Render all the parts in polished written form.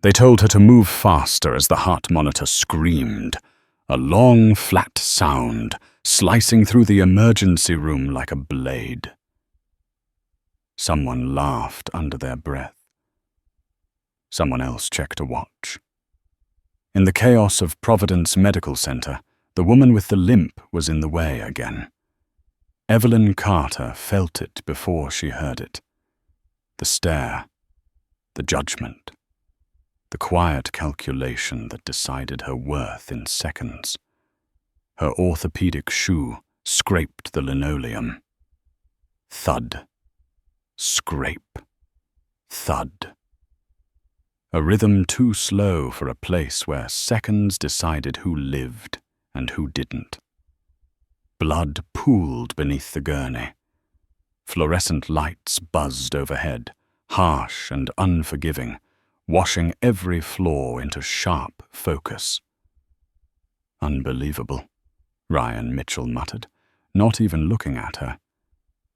They told her to move faster as the heart monitor screamed, a long, flat sound slicing through the emergency room like a blade. Someone laughed under their breath. Someone else checked a watch. In the chaos of Providence Medical Center, the woman with the limp was in the way again. Evelyn Carter felt it before she heard it. The stare, the judgment, the quiet calculation that decided her worth in seconds. Her orthopedic shoe scraped the linoleum. Thud. Scrape. Thud. A rhythm too slow for a place where seconds decided who lived and who didn't. Blood pooled beneath the gurney. Fluorescent lights buzzed overhead, harsh and unforgiving, washing every flaw into sharp focus. Unbelievable, Ryan Mitchell muttered, not even looking at her.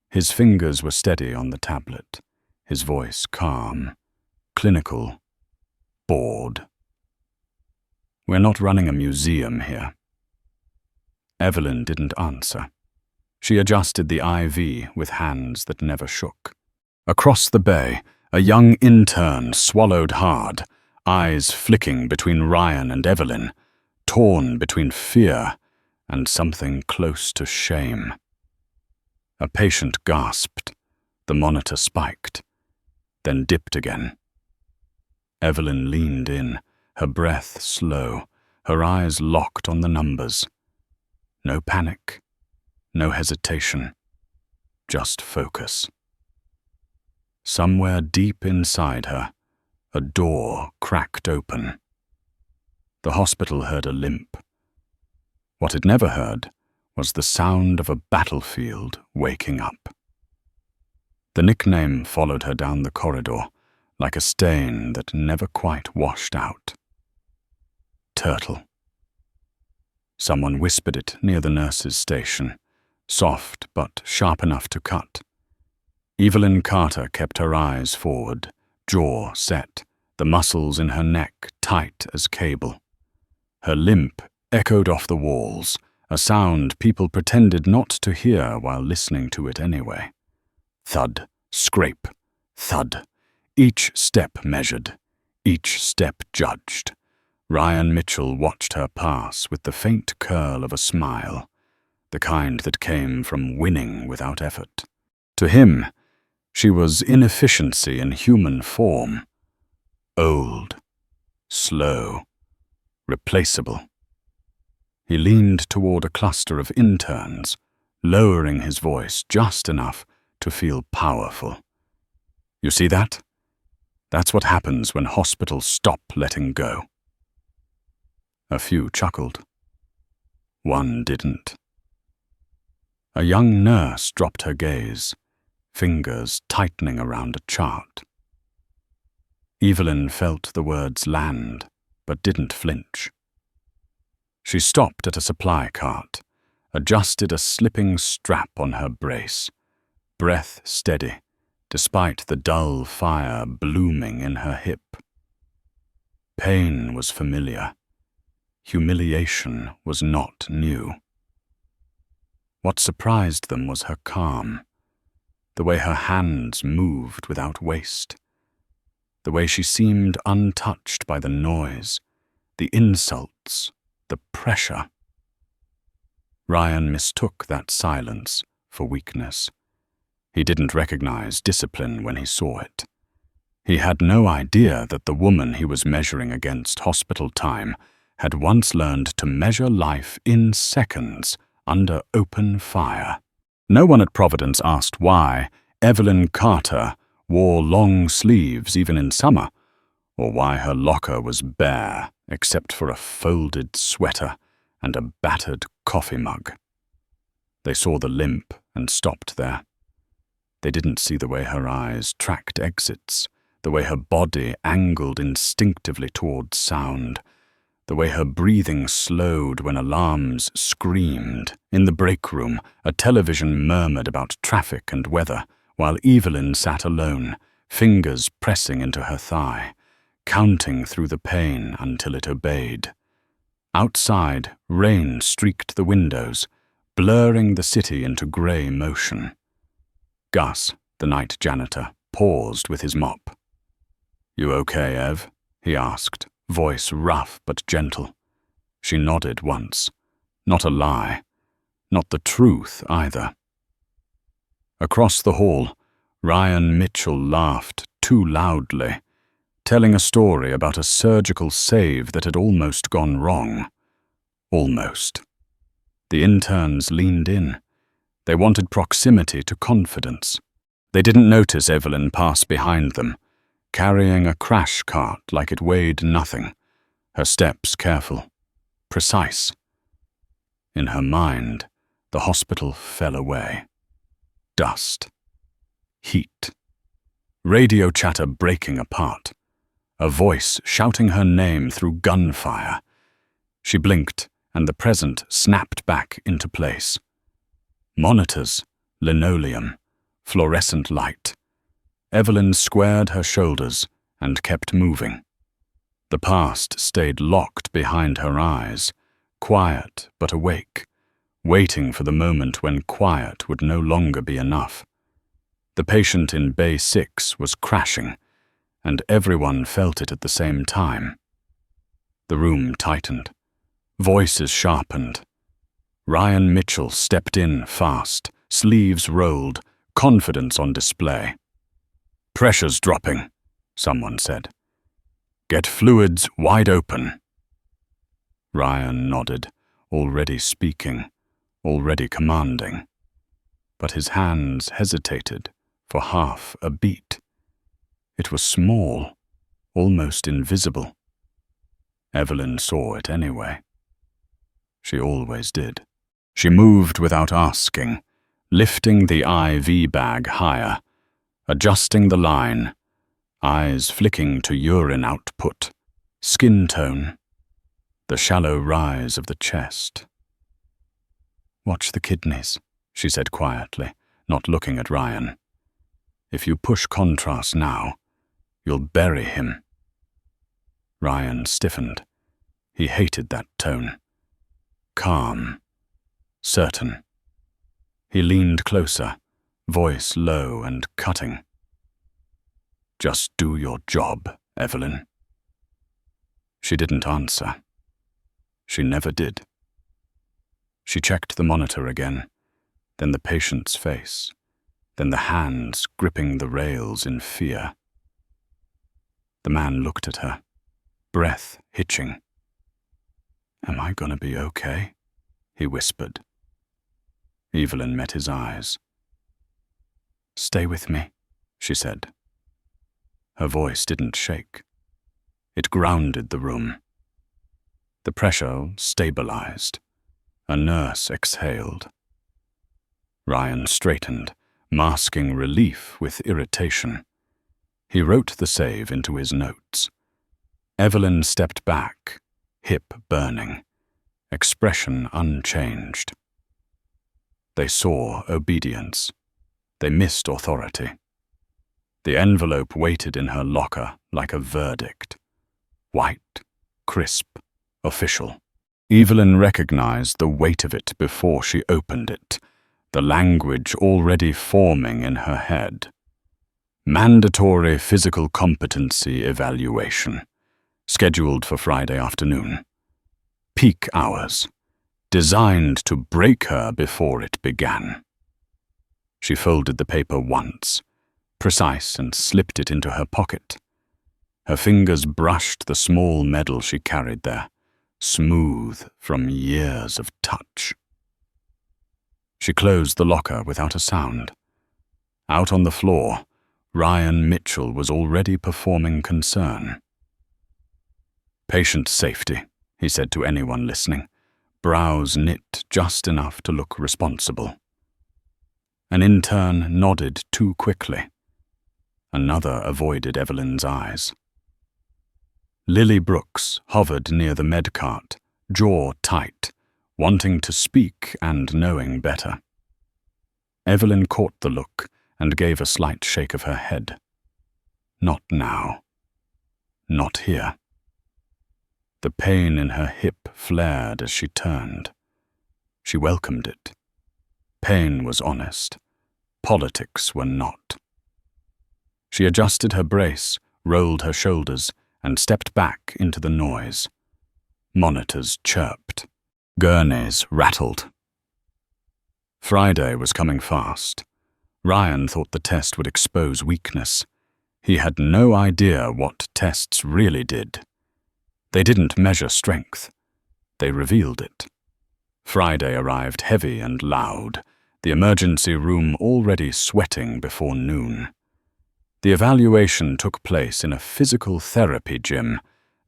His fingers were steady on the tablet, his voice calm, clinical, bored. We're not running a museum here. Evelyn didn't answer. She adjusted the IV with hands that never shook. Across the bay, a young intern swallowed hard, eyes flicking between Ryan and Evelyn, torn between fear and something close to shame. A patient gasped. The monitor spiked, then dipped again. Evelyn leaned in, her breath slow, her eyes locked on the numbers. No panic, no hesitation, just focus. Somewhere deep inside her, a door cracked open. The hospital heard a limp. What it never heard was the sound of a battlefield waking up. The nickname followed her down the corridor, like a stain that never quite washed out. Turtle. Someone whispered it near the nurse's station, soft but sharp enough to cut. Evelyn Carter kept her eyes forward, jaw set, the muscles in her neck tight as cable. Her limp echoed off the walls, a sound people pretended not to hear while listening to it anyway. Thud, scrape, thud. Each step measured, each step judged. Ryan Mitchell watched her pass with the faint curl of a smile, the kind that came from winning without effort. To him, she was inefficiency in human form. Old, slow, replaceable. He leaned toward a cluster of interns, lowering his voice just enough to feel powerful. You see that? That's what happens when hospitals stop letting go. A few chuckled. One didn't. A young nurse dropped her gaze, fingers tightening around a chart. Evelyn felt the words land, but didn't flinch. She stopped at a supply cart, adjusted a slipping strap on her brace, breath steady, despite the dull fire blooming in her hip. Pain was familiar. Humiliation was not new. What surprised them was her calm, the way her hands moved without waste, the way she seemed untouched by the noise, the insults, the pressure. Ryan mistook that silence for weakness. He didn't recognize discipline when he saw it. He had no idea that the woman he was measuring against hospital time had once learned to measure life in seconds under open fire. No one at Providence asked why Evelyn Carter wore long sleeves even in summer, or why her locker was bare except for a folded sweater and a battered coffee mug. They saw the limp and stopped there. They didn't see the way her eyes tracked exits, the way her body angled instinctively toward sound, the way her breathing slowed when alarms screamed. In the break room, a television murmured about traffic and weather, while Evelyn sat alone, fingers pressing into her thigh, counting through the pain until it obeyed. Outside, rain streaked the windows, blurring the city into grey motion. Gus, the night janitor, paused with his mop. "You okay, Ev?" he asked, voice rough but gentle. She nodded once. Not a lie. Not the truth, either. Across the hall, Ryan Mitchell laughed too loudly, telling a story about a surgical save that had almost gone wrong. Almost. The interns leaned in. They wanted proximity to confidence. They didn't notice Evelyn pass behind them, carrying a crash cart like it weighed nothing, her steps careful, precise. In her mind, the hospital fell away. Dust. Heat. Radio chatter breaking apart. A voice shouting her name through gunfire. She blinked, and the present snapped back into place. Monitors, linoleum, fluorescent light. Evelyn squared her shoulders and kept moving. The past stayed locked behind her eyes, quiet but awake, waiting for the moment when quiet would no longer be enough. The patient in Bay 6 was crashing, and everyone felt it at the same time. The room tightened. Voices sharpened. Ryan Mitchell stepped in fast, sleeves rolled, confidence on display. "Pressure's dropping," someone said. "Get fluids wide open." Ryan nodded, already speaking, already commanding. But his hands hesitated for half a beat. It was small, almost invisible. Evelyn saw it anyway. She always did. She moved without asking, lifting the IV bag higher, adjusting the line, eyes flicking to urine output, skin tone, the shallow rise of the chest. "Watch the kidneys," she said quietly, not looking at Ryan. "If you push contrast now, you'll bury him." Ryan stiffened. He hated that tone. Calm. Certain. He leaned closer, voice low and cutting. "Just do your job, Evelyn." She didn't answer. She never did. She checked the monitor again, then the patient's face, then the hands gripping the rails in fear. The man looked at her, breath hitching. "Am I gonna be okay?" he whispered. Evelyn met his eyes. "Stay with me," she said. Her voice didn't shake. It grounded the room. The pressure stabilized. A nurse exhaled. Ryan straightened, masking relief with irritation. He wrote the save into his notes. Evelyn stepped back, hip burning, expression unchanged. They saw obedience. They missed authority. The envelope waited in her locker like a verdict. White, crisp, official. Evelyn recognized the weight of it before she opened it, the language already forming in her head. Mandatory physical competency evaluation, scheduled for Friday afternoon. Peak hours, designed to break her before it began. She folded the paper once, precise, and slipped it into her pocket. Her fingers brushed the small medal she carried there, smooth from years of touch. She closed the locker without a sound. Out on the floor, Ryan Mitchell was already performing concern. "Patient safety," he said to anyone listening, brows knit just enough to look responsible. An intern nodded too quickly. Another avoided Evelyn's eyes. Lily Brooks hovered near the med cart, jaw tight, wanting to speak and knowing better. Evelyn caught the look and gave a slight shake of her head. Not now. Not here. The pain in her hip flared as she turned. She welcomed it. Pain was honest. Politics were not. She adjusted her brace, rolled her shoulders, and stepped back into the noise. Monitors chirped. Gurneys rattled. Friday was coming fast. Ryan thought the test would expose weakness. He had no idea what tests really did. They didn't measure strength. They revealed it. Friday arrived heavy and loud, the emergency room already sweating before noon. The evaluation took place in a physical therapy gym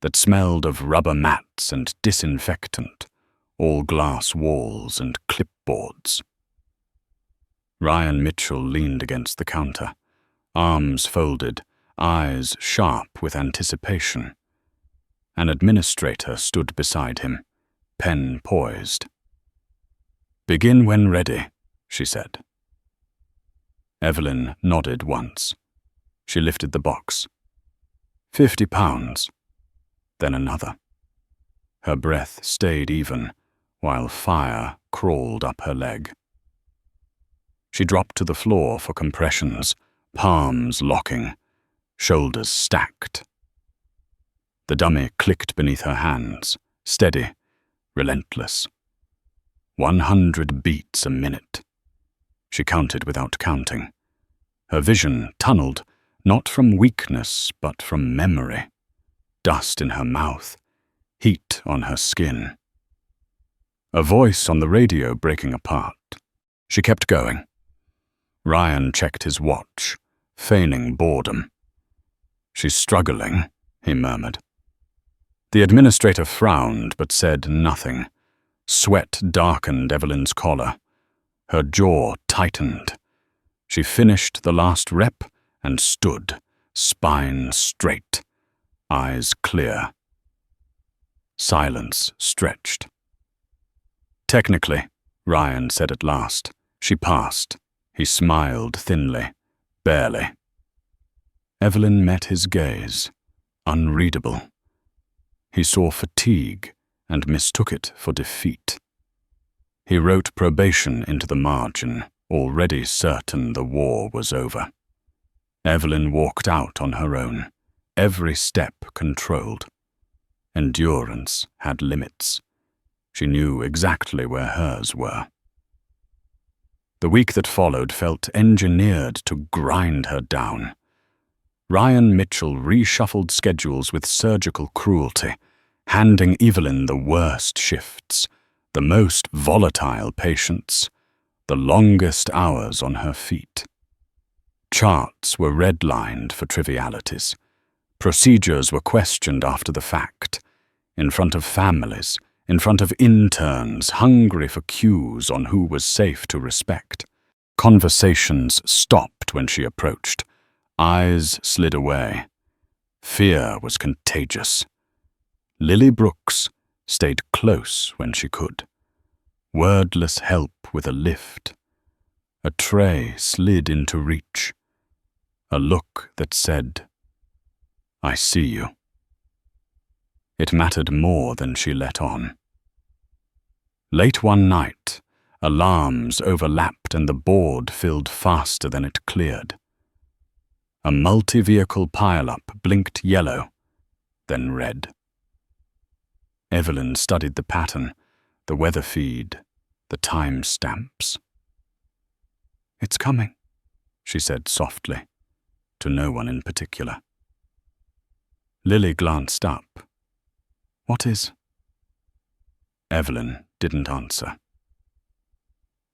that smelled of rubber mats and disinfectant, all glass walls and clipboards. Ryan Mitchell leaned against the counter, arms folded, eyes sharp with anticipation. An administrator stood beside him, pen poised. "Begin when ready," she said. Evelyn nodded once. She lifted the box. 50 pounds. Then another. Her breath stayed even, while fire crawled up her leg. She dropped to the floor for compressions, palms locking, shoulders stacked. The dummy clicked beneath her hands, steady, relentless. 100 beats a minute. She counted without counting. Her vision tunneled, not from weakness, but from memory. Dust in her mouth, heat on her skin. A voice on the radio breaking apart. She kept going. Ryan checked his watch, feigning boredom. "She's struggling," he murmured. The administrator frowned but said nothing. Sweat darkened Evelyn's collar. Her jaw tightened. She finished the last rep and stood, spine straight, eyes clear. Silence stretched. "Technically," Ryan said at last, "she passed." He smiled thinly, barely. Evelyn met his gaze, unreadable. He saw fatigue and mistook it for defeat. He wrote probation into the margin, already certain the war was over. Evelyn walked out on her own, every step controlled. Endurance had limits. She knew exactly where hers were. The week that followed felt engineered to grind her down. Ryan Mitchell reshuffled schedules with surgical cruelty, handing Evelyn the worst shifts, the most volatile patients, the longest hours on her feet. Charts were redlined for trivialities. Procedures were questioned after the fact, in front of families, in front of interns hungry for cues on who was safe to respect. Conversations stopped when she approached. Eyes slid away. Fear was contagious. Lily Brooks stayed close when she could. Wordless help with a lift. A tray slid into reach. A look that said, "I see you." It mattered more than she let on. Late one night, alarms overlapped and the board filled faster than it cleared. A multi-vehicle pile-up blinked yellow, then red. Evelyn studied the pattern, the weather feed, the time stamps. "It's coming," she said softly, to no one in particular. Lily glanced up. "What is?" Evelyn didn't answer.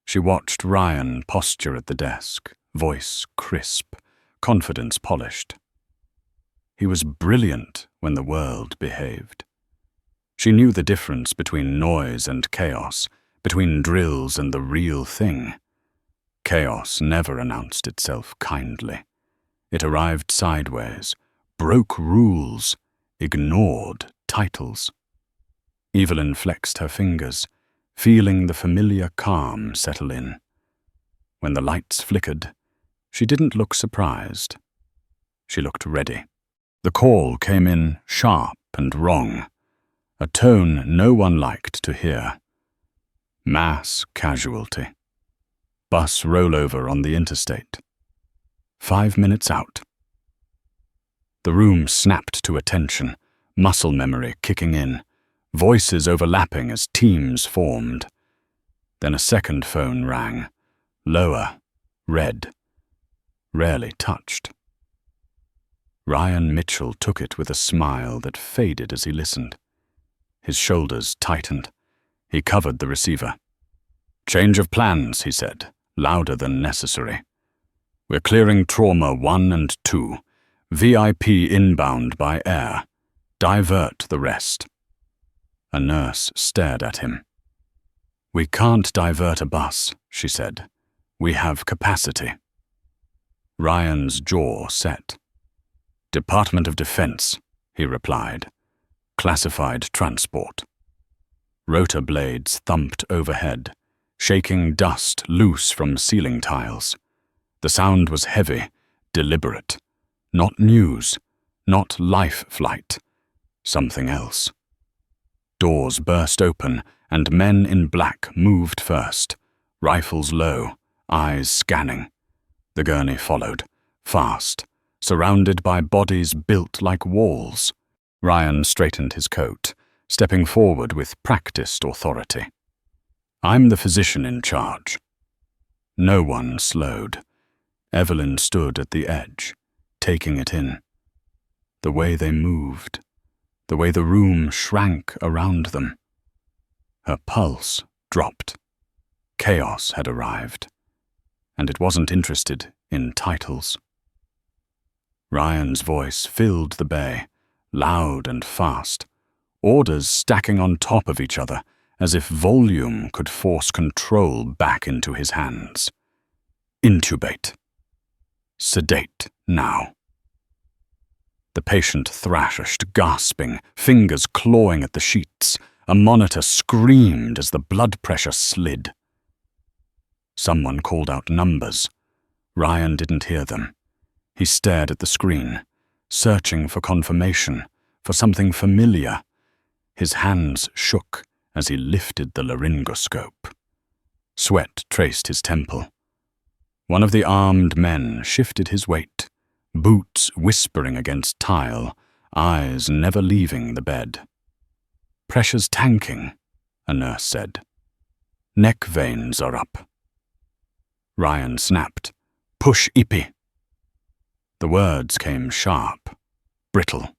She watched Ryan posture at the desk, voice crisp, confidence polished. He was brilliant when the world behaved. She knew the difference between noise and chaos, between drills and the real thing. Chaos never announced itself kindly. It arrived sideways, broke rules, ignored titles. Evelyn flexed her fingers, feeling the familiar calm settle in. When the lights flickered, she didn't look surprised. She looked ready. The call came in sharp and wrong, a tone no one liked to hear. Mass casualty. Bus rollover on the interstate. 5 minutes out. The room snapped to attention, muscle memory kicking in, voices overlapping as teams formed. Then a second phone rang, lower, red, rarely touched. Ryan Mitchell took it with a smile that faded as he listened. His shoulders tightened. He covered the receiver. "Change of plans," he said, louder than necessary. "We're clearing trauma 1 and 2. VIP inbound by air. Divert the rest." A nurse stared at him. "We can't divert a bus," she said. "We have capacity." Ryan's jaw set. "Department of Defense," he replied. "Classified transport." Rotor blades thumped overhead, shaking dust loose from ceiling tiles. The sound was heavy, deliberate. Not news, not life flight. Something else. Doors burst open, and men in black moved first, rifles low, eyes scanning. The gurney followed, fast, surrounded by bodies built like walls. Ryan straightened his coat, stepping forward with practiced authority. "I'm the physician in charge." No one slowed. Evelyn stood at the edge, taking it in. The way they moved, the way the room shrank around them. Her pulse dropped. Chaos had arrived, and it wasn't interested in titles. Ryan's voice filled the bay, loud and fast, orders stacking on top of each other as if volume could force control back into his hands. "Intubate. Sedate now." The patient thrashed, gasping, fingers clawing at the sheets. A monitor screamed as the blood pressure slid. Someone called out numbers. Ryan didn't hear them. He stared at the screen, searching for confirmation, for something familiar. His hands shook as he lifted the laryngoscope. Sweat traced his temple. One of the armed men shifted his weight, boots whispering against tile, eyes never leaving the bed. "Pressure's tanking," a nurse said. "Neck veins are up." Ryan snapped, "Push Ipi." The words came sharp, brittle.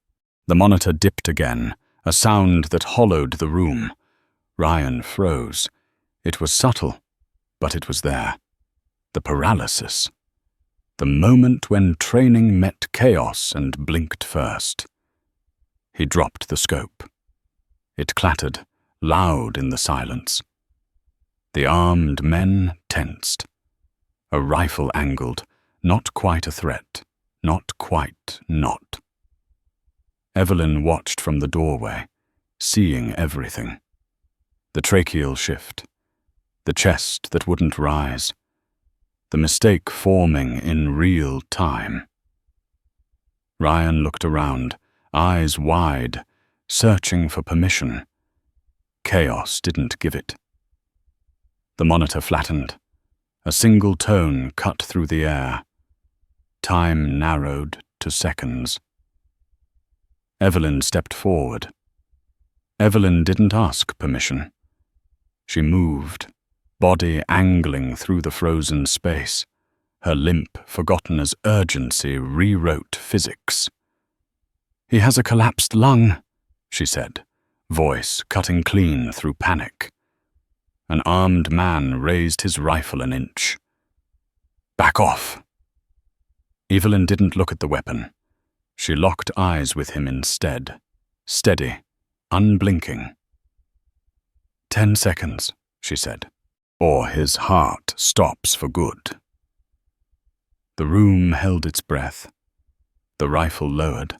The monitor dipped again, a sound that hollowed the room. Ryan froze. It was subtle, but it was there. The paralysis. The moment when training met chaos and blinked first. He dropped the scope. It clattered, loud in the silence. The armed men tensed. A rifle angled, not quite a threat, not quite not. Evelyn watched from the doorway, seeing everything. The tracheal shift, the chest that wouldn't rise, the mistake forming in real time. Ryan looked around, eyes wide, searching for permission. Chaos didn't give it. The monitor flattened. A single tone cut through the air. Time narrowed to seconds. Evelyn stepped forward. Evelyn didn't ask permission. She moved, body angling through the frozen space. Her limp, forgotten as urgency, rewrote physics. "He has a collapsed lung," she said, voice cutting clean through panic. An armed man raised his rifle an inch. "Back off." Evelyn didn't look at the weapon. She locked eyes with him instead, steady, unblinking. 10 seconds, she said, or his heart stops for good. The room held its breath. The rifle lowered.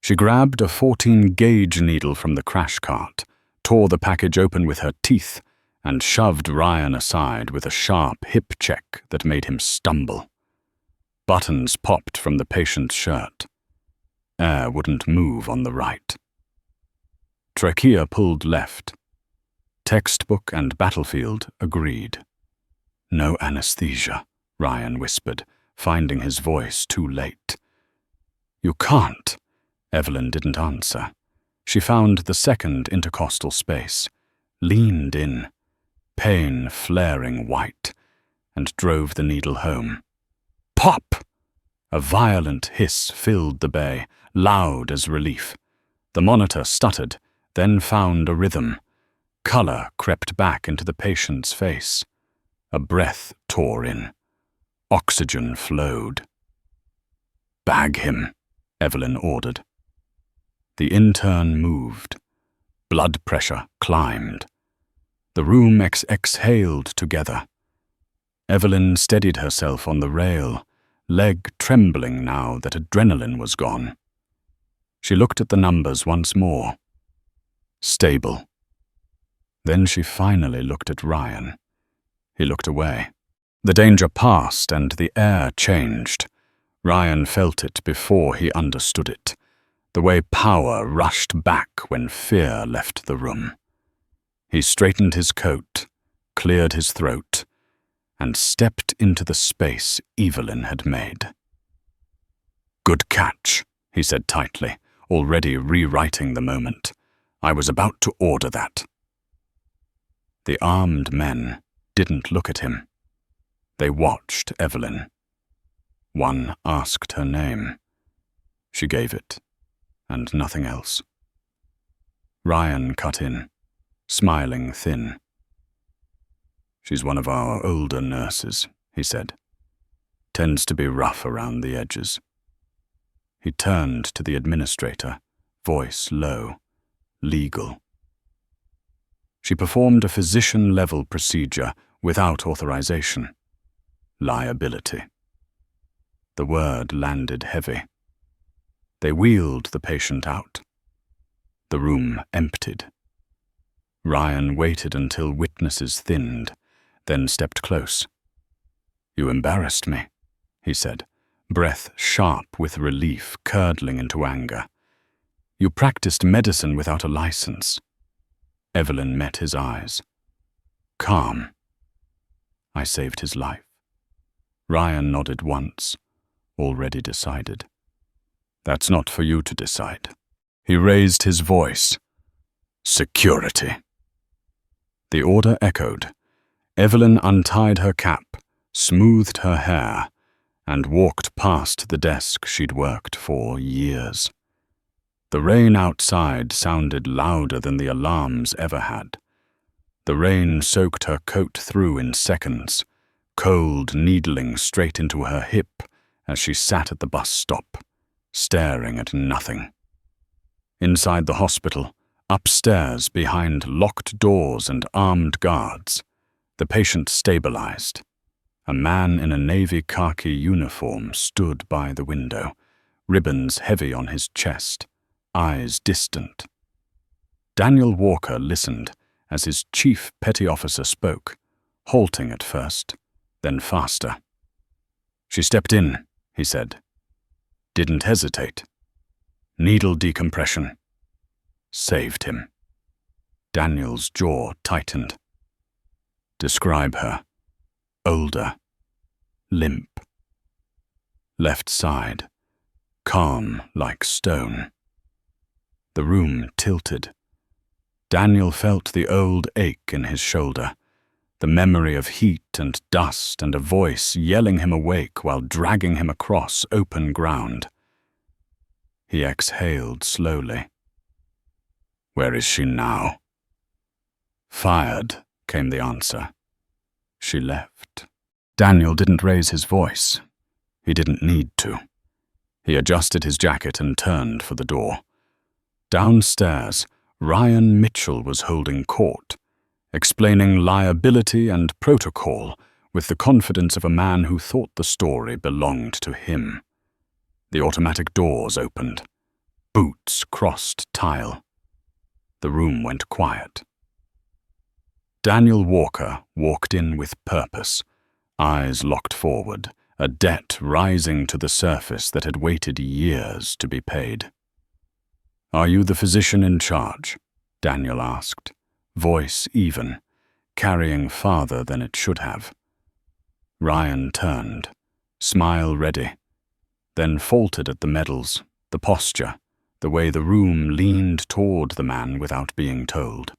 She grabbed a 14-gauge needle from the crash cart, tore the package open with her teeth, and shoved Ryan aside with a sharp hip check that made him stumble. Buttons popped from the patient's shirt. Air wouldn't move on the right. Trachea pulled left. Textbook and battlefield agreed. No anesthesia, Ryan whispered, finding his voice too late. You can't. Evelyn didn't answer. She found the second intercostal space, leaned in, pain flaring white, and drove the needle home. Pop! A violent hiss filled the bay, loud as relief. The monitor stuttered, then found a rhythm. Color crept back into the patient's face. A breath tore in. Oxygen flowed. Bag him, Evelyn ordered. The intern moved. Blood pressure climbed. The room exhaled together. Evelyn steadied herself on the rail, leg trembling now that adrenaline was gone. She looked at the numbers once more. Stable. Then she finally looked at Ryan. He looked away. The danger passed and the air changed. Ryan felt it before he understood it, the way power rushed back when fear left the room. He straightened his coat, cleared his throat, and stepped into the space Evelyn had made. Good catch, he said tightly, already rewriting the moment. I was about to order that. The armed men didn't look at him. They watched Evelyn. One asked her name. She gave it, and nothing else. Ryan cut in, smiling thin. She's one of our older nurses, he said. Tends to be rough around the edges. He turned to the administrator, voice low, legal. She performed a physician-level procedure without authorization. Liability. The word landed heavy. They wheeled the patient out. The room emptied. Ryan waited until witnesses thinned, then stepped close. You embarrassed me, he said, breath sharp with relief curdling into anger. You practiced medicine without a license. Evelyn met his eyes. Calm. I saved his life. Ryan nodded once, already decided. That's not for you to decide. He raised his voice. Security. The order echoed. Evelyn untied her cap, smoothed her hair, and walked past the desk she'd worked for years. The rain outside sounded louder than the alarms ever had. The rain soaked her coat through in seconds, cold needling straight into her hip as she sat at the bus stop, staring at nothing. Inside the hospital, upstairs behind locked doors and armed guards, the patient stabilized. A man in a navy khaki uniform stood by the window, ribbons heavy on his chest, eyes distant. Daniel Walker listened as his chief petty officer spoke, halting at first, then faster. She stepped in, he said. Didn't hesitate. Needle decompression. Saved him. Daniel's jaw tightened. Describe her. Older. Limp. Left side. Calm like stone. The room tilted. Daniel felt the old ache in his shoulder, the memory of heat and dust and a voice yelling him awake while dragging him across open ground. He exhaled slowly. Where is she now? Fired, came the answer. She left. Daniel didn't raise his voice. He didn't need to. He adjusted his jacket and turned for the door. Downstairs, Ryan Mitchell was holding court, explaining liability and protocol with the confidence of a man who thought the story belonged to him. The automatic doors opened. Boots crossed tile. The room went quiet. Daniel Walker walked in with purpose, eyes locked forward, a debt rising to the surface that had waited years to be paid. "Are you the physician in charge?" Daniel asked, voice even, carrying farther than it should have. Ryan turned, smile ready, then faltered at the medals, the posture, the way the room leaned toward the man without being told.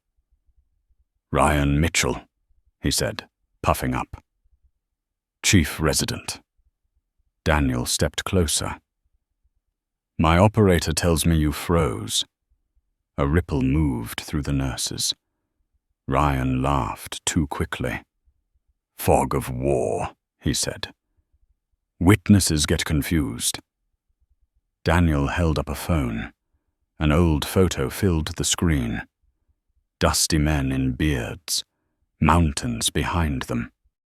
"Ryan Mitchell," he said, puffing up. "Chief resident." Daniel stepped closer. "My operator tells me you froze." A ripple moved through the nurses. Ryan laughed too quickly. "Fog of war," he said. "Witnesses get confused." Daniel held up a phone. An old photo filled the screen. Dusty men in beards, mountains behind them.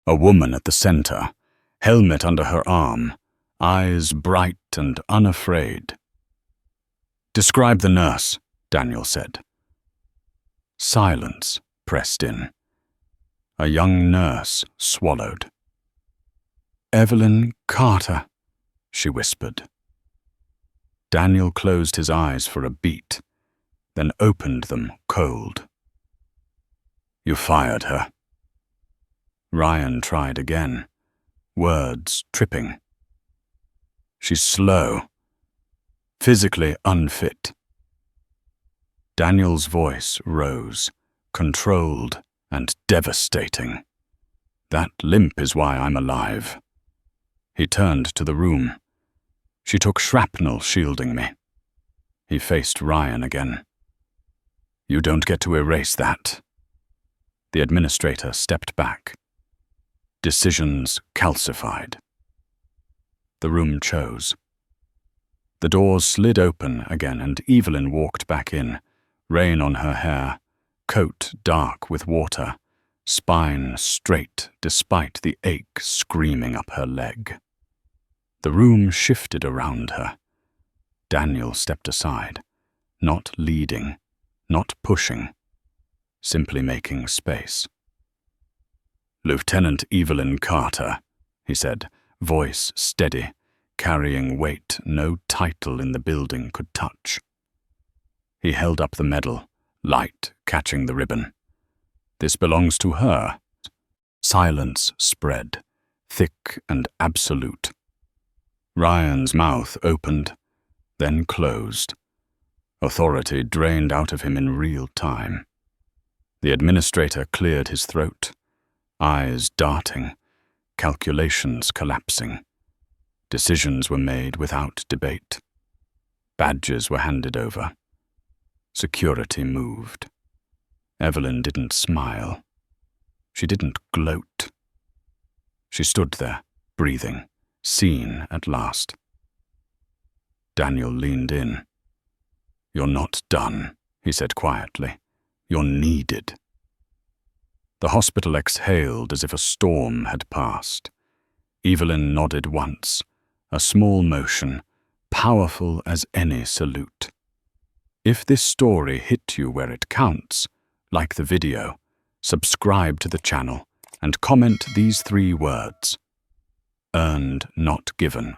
A woman at the center, helmet under her arm, eyes bright and unafraid. "Describe the nurse," Daniel said. Silence pressed in. A young nurse swallowed. "Evelyn Carter," she whispered. Daniel closed his eyes for a beat, then opened them cold. "You fired her." Ryan tried again, words tripping. "She's slow, physically unfit." Daniel's voice rose, controlled and devastating. "That limp is why I'm alive." He turned to the room. "She took shrapnel shielding me." He faced Ryan again. "You don't get to erase that." The administrator stepped back. Decisions calcified. The room chose. The doors slid open again and Evelyn walked back in, rain on her hair, coat dark with water, spine straight despite the ache screaming up her leg. The room shifted around her. Daniel stepped aside, not leading, not pushing, simply making space. "Lieutenant Evelyn Carter," he said, voice steady, carrying weight no title in the building could touch. He held up the medal, light catching the ribbon. "This belongs to her." Silence spread, thick and absolute. Ryan's mouth opened, then closed. Authority drained out of him in real time. The administrator cleared his throat, eyes darting, calculations collapsing. Decisions were made without debate. Badges were handed over. Security moved. Evelyn didn't smile. She didn't gloat. She stood there, breathing, seen at last. Daniel leaned in. "You're not done," he said quietly. "You're needed." The hospital exhaled as if a storm had passed. Evelyn nodded once, a small motion, powerful as any salute. If this story hit you where it counts, like the video, subscribe to the channel and comment these 3 words: "Earned, not given."